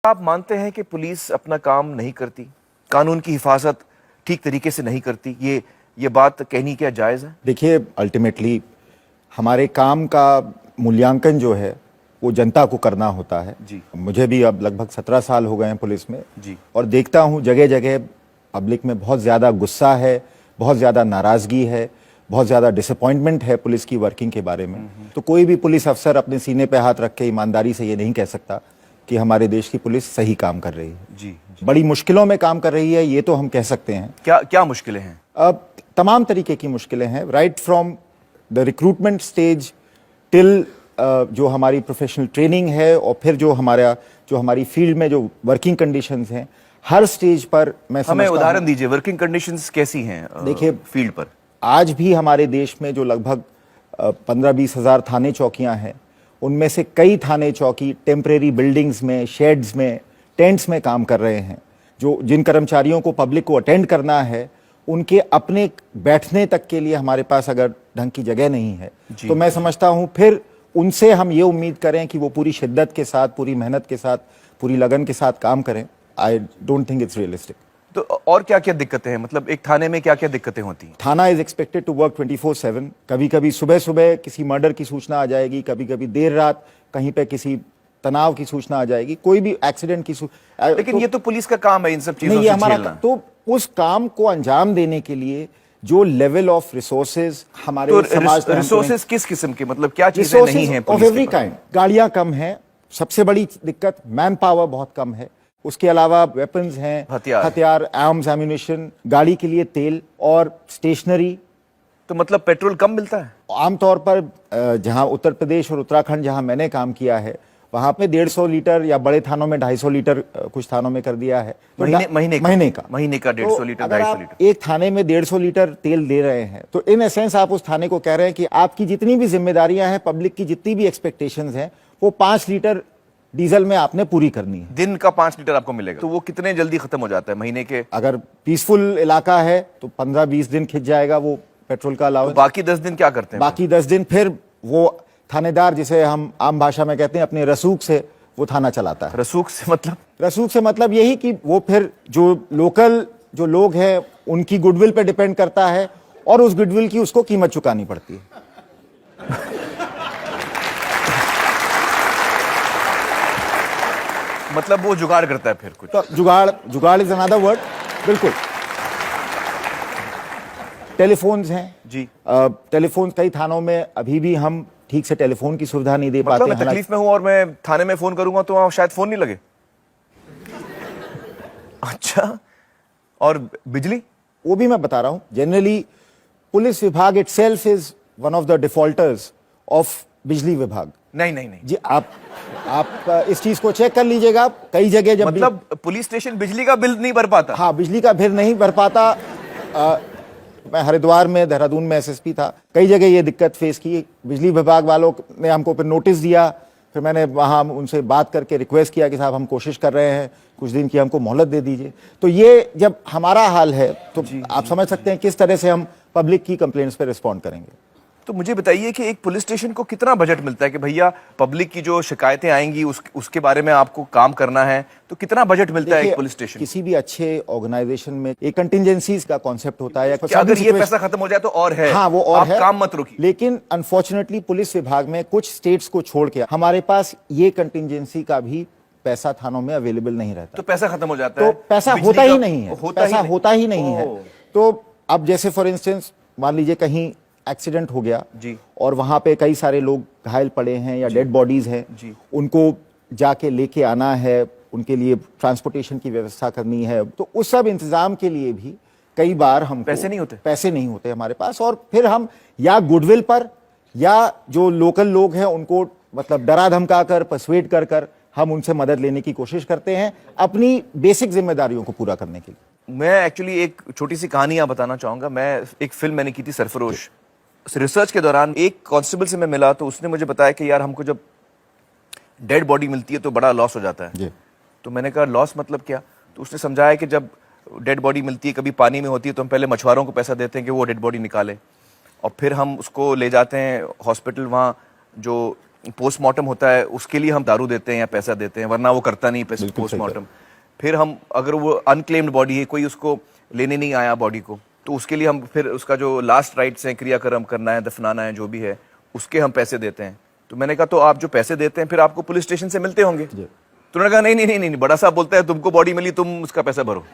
आप मानते हैं कि पुलिस अपना काम नहीं करती, कानून की हिफाजत ठीक तरीके से नहीं करती? ये बात कहनी क्या जायज़ है? देखिए, अल्टीमेटली हमारे काम का मूल्यांकन जो है वो जनता को करना होता है। जी। मुझे भी अब लगभग 17 साल हो गए हैं पुलिस में। जी। और देखता हूँ जगह जगह पब्लिक में बहुत ज़्यादा गुस्सा है, बहुत ज़्यादा नाराज़गी है, बहुत ज़्यादा डिसअपॉइंटमेंट है पुलिस की वर्किंग के बारे में। तो कोई भी पुलिस अफसर अपने सीने पे हाथ रख के ईमानदारी से ये नहीं कह सकता कि हमारे देश की पुलिस सही काम कर रही है। जी। बड़ी मुश्किलों में काम कर रही है, ये तो हम कह सकते हैं। क्या क्या मुश्किलें हैं? अब तमाम तरीके की मुश्किलें हैं, right from the recruitment stage till जो हमारी प्रोफेशनल ट्रेनिंग है और फिर जो हमारी फील्ड में जो वर्किंग कंडीशंस हैं, हर स्टेज पर मैं हमें उदाहरण दीजिए, वर्किंग कंडीशंस कैसी हैं देखिए फील्ड पर? आज भी हमारे देश में जो लगभग 15-20 हज़ार थाने चौकियां हैं, उनमें से कई थाने चौकी टेम्परेरी बिल्डिंग्स में, शेड्स में, टेंट्स में काम कर रहे हैं। जिन कर्मचारियों को पब्लिक को अटेंड करना है, उनके अपने बैठने तक के लिए हमारे पास अगर ढंग की जगह नहीं है, तो मैं समझता हूं फिर उनसे हम ये उम्मीद करें कि वो पूरी शिद्दत के साथ, पूरी मेहनत के साथ, पूरी लगन के साथ काम करें। I don't think it's realistic. तो और क्या क्या दिक्कतें हैं? मतलब एक थाने में क्या क्या दिक्कतें होती हैं? थाना इज एक्सपेक्टेड टू वर्क 24/7। कभी कभी सुबह सुबह किसी मर्डर की सूचना आ जाएगी, कभी कभी देर रात कहीं पे किसी तनाव की सूचना आ जाएगी, कोई भी एक्सीडेंट की लेकिन ये तो पुलिस का काम है इन सब चीजों नहीं, से ये हमारा झेलना। तो उस काम को अंजाम देने के लिए जो लेवल ऑफ रिसोर्सेज हमारे तो समाज में रिसोर्सेज किस किस्म के, मतलब क्या चीजें नहीं हैं ऑफ पुलिस एवरी के पास? काइंड। गाड़ियां कम हैं, सबसे बड़ी दिक्कत मैन पावर बहुत कम है। उसके अलावा वेपन्स हैं, हथियार, आर्म्स, एम्यूनिशन, गाड़ी के लिए तेल और स्टेशनरी। तो मतलब पेट्रोल कम मिलता है? आमतौर पर जहां उत्तर प्रदेश और उत्तराखंड जहां मैंने काम किया है, वहां पे 150 लीटर या बड़े थानों में 250 लीटर कुछ थानों में कर दिया है। तो महीने का 150 लीटर, अगर 250 आप लीटर एक थाने में 150 लीटर तेल दे रहे हैं, तो इन एसेंस आप उस थाने को कह रहे हैं कि आपकी जितनी भी जिम्मेदारियां हैं, पब्लिक की जितनी भी एक्सपेक्टेशंस हैं, वो 5 लीटर डीजल में आपने पूरी करनी है। दिन का 5 लीटर आपको मिलेगा, तो वो कितने जल्दी खत्म हो जाता है महीने के? अगर पीसफुल इलाका है तो 15-20 दिन खिंच जाएगा वो पेट्रोल का अलाउंस। तो बाकी 10 दिन क्या करते हैं? बाकी 10 दिन फिर वो थानेदार, जिसे हम आम भाषा में कहते हैं, अपने रसूख से वो थाना चलाता है। रसूख से मतलब? रसूख से मतलब यही कि वो फिर जो लोकल जो लोग हैं उनकी गुडविल पे डिपेंड करता है और उस गुडविल की उसको कीमत चुकानी पड़ती है। मतलब वो जुगाड़ करता है फिर कुछ? तो जुगाड़ इज अनदर वर्ड। बिल्कुल। टेलीफोन्स हैं जी। टेलीफोन कई थानों में अभी भी हम ठीक से टेलीफोन की सुविधा नहीं दे मतलब पाते। मैं तकलीफ में हूं और मैं थाने में फोन करूंगा तो वहां शायद फोन नहीं लगे। अच्छा, और बिजली? वो भी मैं बता रहा हूं। जनरली पुलिस विभाग itself is one of the defaulters of बिजली विभाग। नहीं जी, आप इस चीज को चेक कर लीजिएगा। कई जगह जब मतलब पुलिस स्टेशन बिजली का बिल नहीं भर पाता? हाँ, बिजली का बिल नहीं भर पाता। मैं हरिद्वार में, देहरादून में एसएसपी था, कई जगह ये दिक्कत फेस की। बिजली विभाग वालों ने हमको फिर नोटिस दिया, फिर मैंने वहाँ उनसे बात करके रिक्वेस्ट किया कि साहब हम कोशिश कर रहे हैं, कुछ दिन की हमको मोहलत दे दीजिए। तो ये जब हमारा हाल है तो आप समझ सकते हैं किस तरह से हम पब्लिक की कंप्लेंट्स पे रिस्पॉन्ड करेंगे। तो मुझे बताइए कि एक पुलिस स्टेशन को कितना बजट मिलता है कि भैया पब्लिक की जो शिकायतें आएंगी उसके बारे में आपको काम करना है, तो कितना बजट मिलता है एक पुलिस स्टेशन? किसी भी अच्छे ऑर्गेनाइजेशन में एक कंटिजेंसीज का कॉन्सेप्ट होता है। या अगर ये पैसा खत्म हो जाए तो और है? हाँ, वो और आप है, काम मत रोकिए। लेकिन अनफॉर्चुनेटली पुलिस विभाग में कुछ स्टेट्स को छोड़ के हमारे पास ये कंटिजेंसी का भी पैसा थानों में अवेलेबल नहीं रहता। तो पैसा खत्म हो जाता है? तो पैसा होता ही नहीं है, पैसा होता ही नहीं है। तो अब जैसे फॉर इंस्टेंस मान लीजिए कहीं एक्सीडेंट हो गया जी, और वहां पे कई सारे लोग घायल पड़े हैं या डेड बॉडीज हैं जी, उनको जाके लेके आना है, उनके लिए ट्रांसपोर्टेशन की व्यवस्था करनी है, तो उस सब इंतजाम के लिए भी कई बार हम पैसे नहीं होते हमारे पास। और फिर हम या गुडविल पर या जो लोकल लोग हैं उनको मतलब डरा धमका कर, पर्सुएड कर कर हम उनसे मदद लेने की कोशिश करते हैं अपनी बेसिक जिम्मेदारियों को पूरा करने के लिए। मैं एक्चुअली एक छोटी सी कहानी यहाँ बताना चाहूंगा। एक फिल्म मैंने की थी, सरफरोश। रिसर्च के दौरान एक कांस्टेबल से मैं मिला तो उसने मुझे बताया कि यार हमको जब डेड बॉडी मिलती है तो बड़ा लॉस हो जाता है। तो मैंने कहा लॉस मतलब क्या? तो उसने समझाया कि जब डेड बॉडी मिलती है, कभी पानी में होती है, तो हम पहले मछुआरों को पैसा देते हैं कि वो डेड बॉडी निकाले, और फिर हम उसको ले जाते हैं हॉस्पिटल। वहाँ जो पोस्टमार्टम होता है उसके लिए हम दारू देते हैं या पैसा देते हैं, वरना वो करता नहीं पोस्टमार्टम। फिर हम अगर वो अनक्लेम्ड बॉडी है, कोई उसको लेने नहीं आया बॉडी को, तो उसके लिए हम फिर उसका जो लास्ट राइट्स हैं, क्रियाक्रम करना है, दफनाना है, जो भी है, उसके हम पैसे देते हैं। तो मैंने कहा तो आप जो पैसे देते हैं फिर आपको पुलिस स्टेशन से मिलते होंगे। तो उन्होंने कहा नहीं नहीं नहीं नहीं, बड़ा साहब बोलता है तुमको बॉडी मिली, तुम उसका पैसा भरो।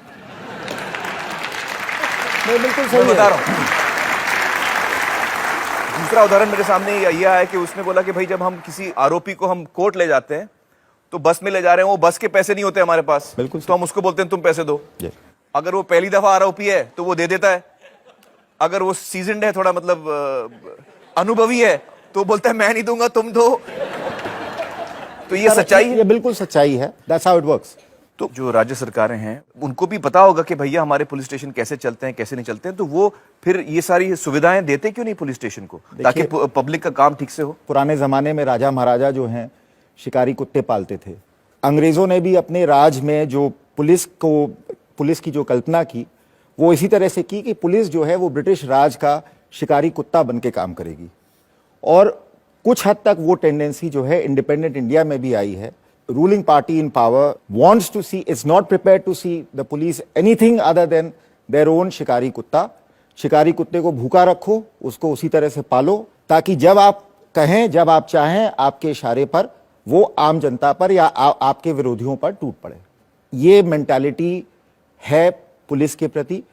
बिल्कुल मैं बता रहा हूँ। दूसरा उदाहरण मेरे सामने ये आया कि उसने बोला कि भाई जब हम किसी आरोपी को हम कोर्ट ले जाते हैं तो बस में ले जा रहे हैं, वो बस के पैसे नहीं होते हमारे पास, बिल्कुल तो हम उसको बोलते हैं तुम पैसे दो। अगर वो पहली दफा आरोपी है तो वो दे देता है, अगर वो सीजन्ड है, थोड़ा मतलब अनुभवी है, तो बोलता है मैं नहीं दूंगा, तुम दो। तो ये सच्चाई है, ये बिल्कुल सच्चाई है। That's how it works. तो जो राज्य सरकारें हैं उनको भी पता होगा कि भैया हमारे पुलिस स्टेशन कैसे चलते हैं, कैसे नहीं चलते हैं, तो वो फिर ये सारी सुविधाएं देते क्यों नहीं पुलिस स्टेशन को, ताकि पब्लिक का काम ठीक से हो। पुराने जमाने में राजा महाराजा जो हैं शिकारी कुत्ते पालते थे। अंग्रेजों ने भी अपने राज में जो पुलिस की जो कल्पना की, वो इसी तरह से की कि पुलिस जो है वो ब्रिटिश राज का शिकारी कुत्ता बन के काम करेगी। और कुछ हद तक वो टेंडेंसी जो है इंडिपेंडेंट इंडिया में भी आई है। Ruling party in power wants to see, is not prepared to see the police anything other than their own शिकारी कुत्ता। शिकारी कुत्ते को भूखा रखो, उसको उसी तरह से पालो, ताकि जब आप कहें, जब आप चाहें, आपके इशारे पर वो आम जनता पर या आपके विरोधियों पर टूट पड़े। ये मेंटालिटी है पुलिस के प्रति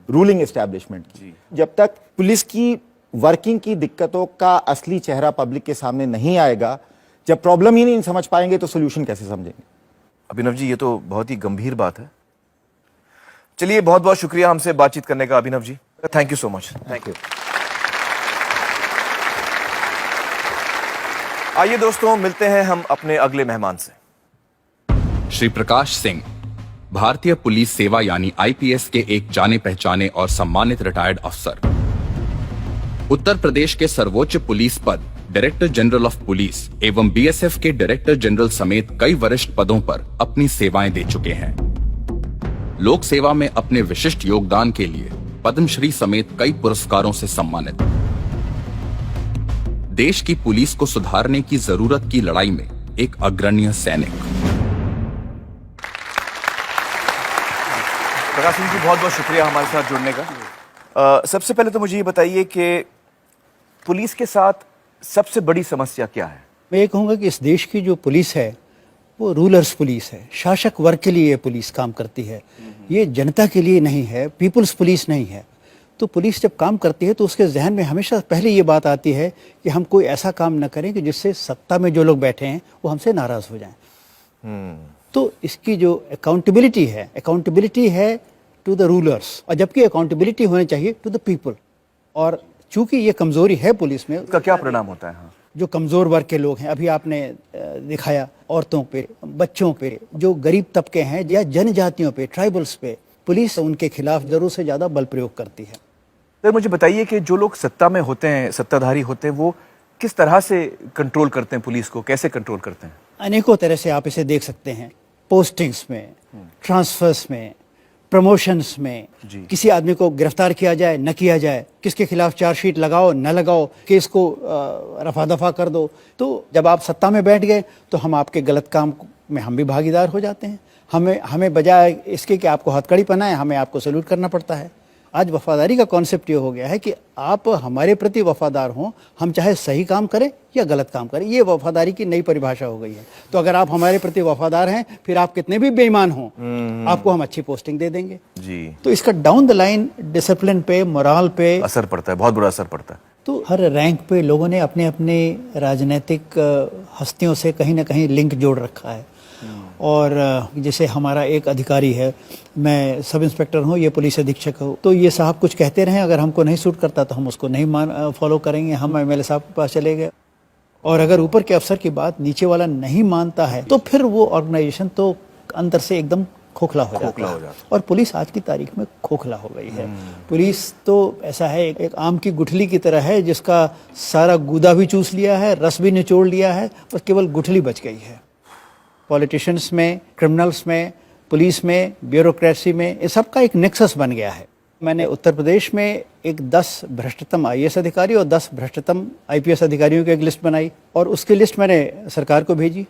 रूलिंग एस्टैब्लिशमेंट की। जब तक पुलिस की वर्किंग की दिक्कतों का असली चेहरा पब्लिक के सामने नहीं आएगा, जब प्रॉब्लम ही नहीं समझ पाएंगे तो सोल्यूशन कैसे समझेंगे। अभिनव जी, ये तो बहुत ही गंभीर बात है। चलिए, बहुत बहुत शुक्रिया हमसे बातचीत करने का Abhinav ji. Thank you so much. Thank you. आइए दोस्तों, मिलते हैं हम अपने अगले मेहमान से। श्री प्रकाश सिंह भारतीय पुलिस सेवा यानी आईपीएस के एक जाने पहचाने और सम्मानित रिटायर्ड अफसर। उत्तर प्रदेश के सर्वोच्च पुलिस पद डायरेक्टर जनरल ऑफ पुलिस एवं बीएसएफ के डायरेक्टर जनरल समेत कई वरिष्ठ पदों पर अपनी सेवाएं दे चुके हैं। लोक सेवा में अपने विशिष्ट योगदान के लिए पद्मश्री समेत कई पुरस्कारों से सम्मानित। देश की पुलिस को सुधारने की जरूरत की लड़ाई में एक अग्रणी सैनिक। प्रकाश सिंह जी, बहुत बहुत शुक्रिया हमारे साथ जुड़ने का। सबसे पहले तो मुझे ये बताइए कि पुलिस के साथ सबसे बड़ी समस्या क्या है? मैं ये कहूँगा कि इस देश की जो पुलिस है वो रूलर्स पुलिस है, शासक वर्ग के लिए ये पुलिस काम करती है, ये जनता के लिए नहीं है, पीपुल्स पुलिस नहीं है। तो पुलिस जब काम करती है तो उसके जहन में हमेशा पहले ये बात आती है कि हम कोई ऐसा काम न करें कि जिससे सत्ता में जो लोग बैठे हैं वो हमसे नाराज हो जाएं। तो इसकी जो अकाउंटेबिलिटी है टू द रूलर्स, और जबकि अकाउंटेबिलिटी होनी चाहिए टू द पीपल। और चूंकि ये कमजोरी है पुलिस में, उसका क्या परिणाम होता है? हाँ। जो कमजोर वर्ग के लोग हैं, अभी आपने दिखाया औरतों पे, बच्चों पे, जो गरीब तबके हैं या जनजातियों पे, ट्राइबल्स पे, पुलिस उनके खिलाफ जरूरत से ज्यादा बल प्रयोग करती है। सर, मुझे बताइए कि जो लोग सत्ता में होते हैं, सत्ताधारी होते हैं, वो किस तरह से कंट्रोल करते हैं पुलिस को, कैसे कंट्रोल करते हैं? अनेकों तरह से आप इसे देख सकते हैं। पोस्टिंग्स में, ट्रांसफर्स में, प्रमोशंस में, किसी आदमी को गिरफ्तार किया जाए न किया जाए, किसके खिलाफ चार्जशीट लगाओ न लगाओ, केस को रफा दफा कर दो। तो जब आप सत्ता में बैठ गए तो हम आपके गलत काम में हम भी भागीदार हो जाते हैं। हमें बजाय इसके कि आपको हथकड़ी पहनाएं, हमें आपको सैल्यूट करना पड़ता है। आज वफादारी का कॉन्सेप्ट ये हो गया है कि आप हमारे प्रति वफादार हों, हम चाहे सही काम करें या गलत काम करें, ये वफादारी की नई परिभाषा हो गई है। तो अगर आप हमारे प्रति वफादार हैं, फिर आप कितने भी बेईमान हों, आपको हम अच्छी पोस्टिंग दे देंगे जी। तो इसका डाउन द लाइन डिसिप्लिन पे, मोरल पे असर पड़ता है, बहुत बुरा असर पड़ता है। तो हर रैंक पे लोगों ने अपने अपने राजनीतिक हस्तियों से कहीं ना कहीं लिंक जोड़ रखा है। और जैसे हमारा एक अधिकारी है, मैं सब इंस्पेक्टर हूँ, ये पुलिस अधीक्षक हूँ, तो ये साहब कुछ कहते रहे, अगर हमको नहीं सूट करता तो हम उसको नहीं फॉलो करेंगे, हम एमएलए साहब के पास चले गए। और अगर ऊपर के अफसर की बात नीचे वाला नहीं मानता है तो फिर वो ऑर्गेनाइजेशन तो अंदर से एकदम खोखला हो जाता है। और पुलिस आज की तारीख में खोखला हो गई है। पुलिस तो ऐसा है, एक आम की गुठली की तरह है, जिसका सारा गूदा भी चूस लिया है, रस भी निचोड़ लिया है, बस केवल गुठली बच गई है। पॉलिटिशियंस में, क्रिमिनल्स में, पुलिस में, ब्यूरोक्रेसी में, ये सब का एक नेक्सस बन गया है। मैंने उत्तर प्रदेश में एक 10 भ्रष्टतम आईएएस अधिकारी और 10 भ्रष्टतम आईपीएस अधिकारियों की एक लिस्ट बनाई और उसकी लिस्ट मैंने सरकार को भेजी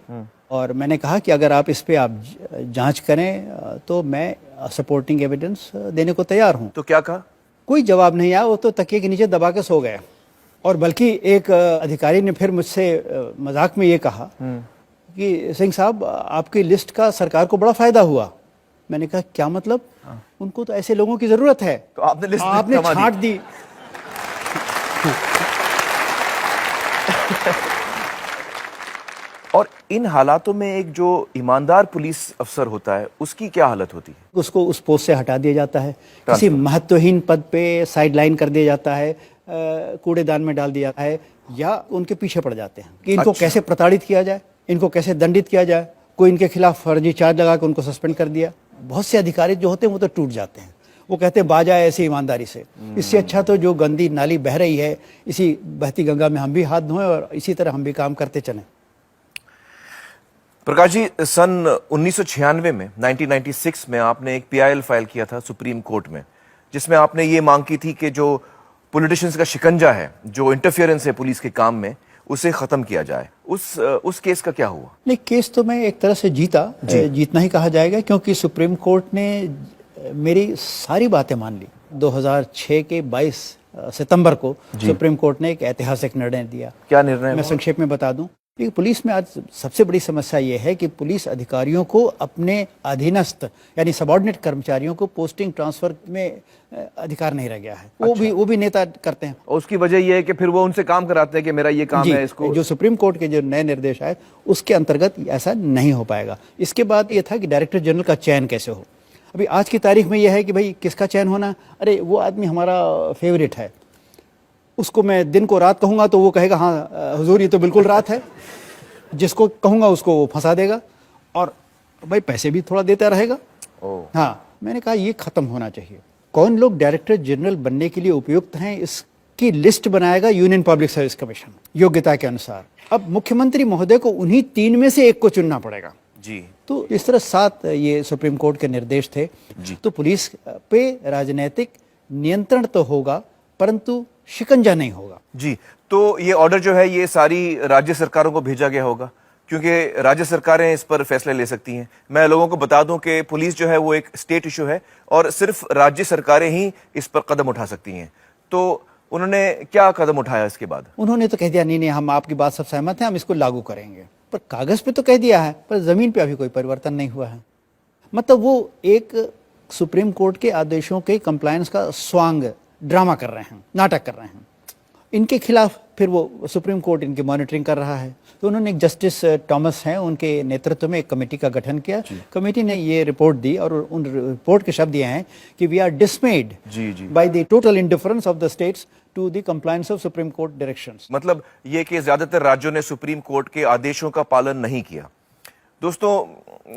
और मैंने कहा कि अगर आप इस पे आप जांच करें तो मैं सपोर्टिंग एविडेंस देने को तैयार हूं। तो क्या कहा? कोई जवाब नहीं आया, वो तो तकिए के नीचे दबा के सो गए। और बल्कि एक अधिकारी ने फिर मुझसे मजाक में ये कहा कि सिंह साहब आपकी लिस्ट का सरकार को बड़ा फायदा हुआ। मैंने कहा क्या मतलब? उनको तो ऐसे लोगों की जरूरत है। तो आपने लिस्ट आपने थमा दी। छांट दी। और इन हालातों में एक जो ईमानदार पुलिस अफसर होता है उसकी क्या हालत होती है? उसको उस पोस्ट से हटा दिया जाता है, किसी महत्वहीन पद पे साइडलाइन कर दिया जाता है, कूड़ेदान में डाल दिया जाता है या उनके पीछे पड़ जाते हैं कि इनको कैसे प्रताड़ित किया जाए, इनको कैसे दंडित किया जाए। कोई इनके खिलाफ फर्जी चार्ज लगा के उनको सस्पेंड कर दिया। बहुत से अधिकारी जो होते हैं वो तो टूट जाते हैं, वो कहते हैं बाजा ऐसी ईमानदारी से। इससे अच्छा तो जो गंदी नाली बह रही है इसी बहती गंगा में हम भी हाथ धोएं और इसी तरह हम भी काम करते चलें। प्रकाश जी, सन 1996 में 1996 में आपने एक पीआईएल फाइल किया था सुप्रीम कोर्ट में, जिसमें आपने ये मांग की थी कि जो पॉलिटिशियंस का शिकंजा है, जो इंटरफियरेंस है पुलिस के काम में, उसे खत्म किया जाए। उस केस का क्या हुआ? नहीं, केस तो मैं एक तरह से जीतना ही कहा जाएगा, क्योंकि सुप्रीम कोर्ट ने मेरी सारी बातें मान ली। 2006 के 22 सितंबर को सुप्रीम कोर्ट ने एक ऐतिहासिक निर्णय दिया। क्या निर्णय? मैं संक्षेप में बता दूं कि पुलिस में आज सबसे बड़ी समस्या ये है कि पुलिस अधिकारियों को अपने अधीनस्थ यानी सबऑर्डिनेट कर्मचारियों को पोस्टिंग ट्रांसफर में अधिकार नहीं रह गया है। वो भी नेता करते हैं। और उसकी वजह यह है कि फिर वो उनसे काम कराते हैं कि मेरा ये काम है। इसको जो सुप्रीम कोर्ट के जो नए निर्देश आए उसके अंतर्गत ऐसा नहीं हो पाएगा। इसके बाद ये था कि डायरेक्टर जनरल का चयन कैसे हो। अभी आज की तारीख में यह है कि भाई किसका चयन होना, अरे वो आदमी हमारा फेवरेट है, उसको मैं दिन को रात कहूंगा तो वो कहेगा हाँ हुजूर ये तो बिल्कुल रात है, जिसको कहूंगा उसको वो फंसा देगा और भाई पैसे भी थोड़ा देता रहेगा। हाँ, मैंने कहा ये खत्म होना चाहिए। कौन लोग डायरेक्टर जनरल बनने के लिए उपयुक्त हैं इसकी लिस्ट बनाएगा यूनियन पब्लिक सर्विस कमीशन योग्यता के अनुसार। अब मुख्यमंत्री महोदय को उन्हीं 3 में से एक को चुनना पड़ेगा जी। तो इस तरह 7 ये सुप्रीम कोर्ट के निर्देश थे जी। तो पुलिस पे राजनीतिक नियंत्रण तो होगा परंतु शिकंजा नहीं होगा जी। तो ये ऑर्डर जो है ये सारी राज्य सरकारों को भेजा गया होगा, क्योंकि राज्य सरकारें इस पर फैसले ले सकती हैं। मैं लोगों को बता दूं कि पुलिस जो है वो एक स्टेट इशू है और सिर्फ राज्य सरकारें ही इस पर कदम उठा सकती हैं। तो उन्होंने क्या कदम उठाया इसके बाद? उन्होंने तो कह दिया नहीं हम आपकी बात सब सहमत हैं, हम इसको लागू करेंगे। पर कागज पे तो कह दिया है, पर जमीन पे अभी कोई परिवर्तन नहीं हुआ है। मतलब वो एक सुप्रीम कोर्ट के आदेशों के कंप्लायंस का स्वांग ड्रामा कर रहे हैं, नाटक कर रहे हैं। इनके खिलाफ फिर वो सुप्रीम कोर्ट इनकी मॉनिटरिंग कर रहा है। तो उन्होंने एक जस्टिस थॉमस हैं, उनके नेतृत्व में एक कमेटी का गठन किया। कमेटी ने ये रिपोर्ट दी और उन रिपोर्ट के शब्द ये हैं कि we are dismayed by the total indifference of the states to the compliance of supreme court directions. मतलब ये कि ज्यादातर राज्यों ने सुप्रीम कोर्ट के आदेशों का पालन नहीं किया। दोस्तों,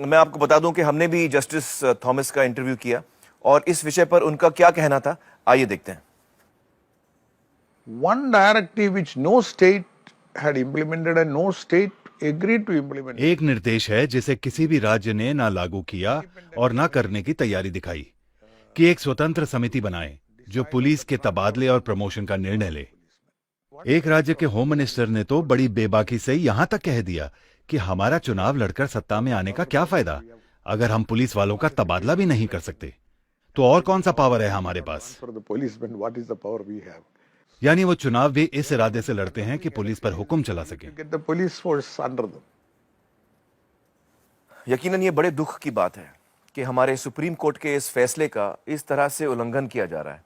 मैं आपको बता दूं कि हमने भी जस्टिस थॉमस का इंटरव्यू किया और इस विषय पर उनका क्या कहना था, आइए देखते हैं। One directive which no state had implemented and no state agreed to implement. एक निर्देश है जिसे किसी भी राज्य ने ना लागू किया और ना करने की तैयारी दिखाई कि एक स्वतंत्र समिति बनाए जो पुलिस के तबादले और प्रमोशन का निर्णय ले। एक राज्य के होम मिनिस्टर ने तो बड़ी बेबाकी से यहां तक कह दिया कि हमारा चुनाव लड़कर सत्ता में आने का क्या फायदा अगर हम पुलिस वालों का तबादला भी नहीं कर सकते। तो और कौन सा पावर है हमारे पास? For the policemen, what is the power we have? यानी वो चुनाव भी इस इरादे से लड़ते हैं कि पुलिस पर हुक्म चला सके। Get the police force under them. यकीनन ये बड़े दुख की बात है कि हमारे सुप्रीम कोर्ट के इस फैसले का इस तरह से उल्लंघन किया जा रहा है।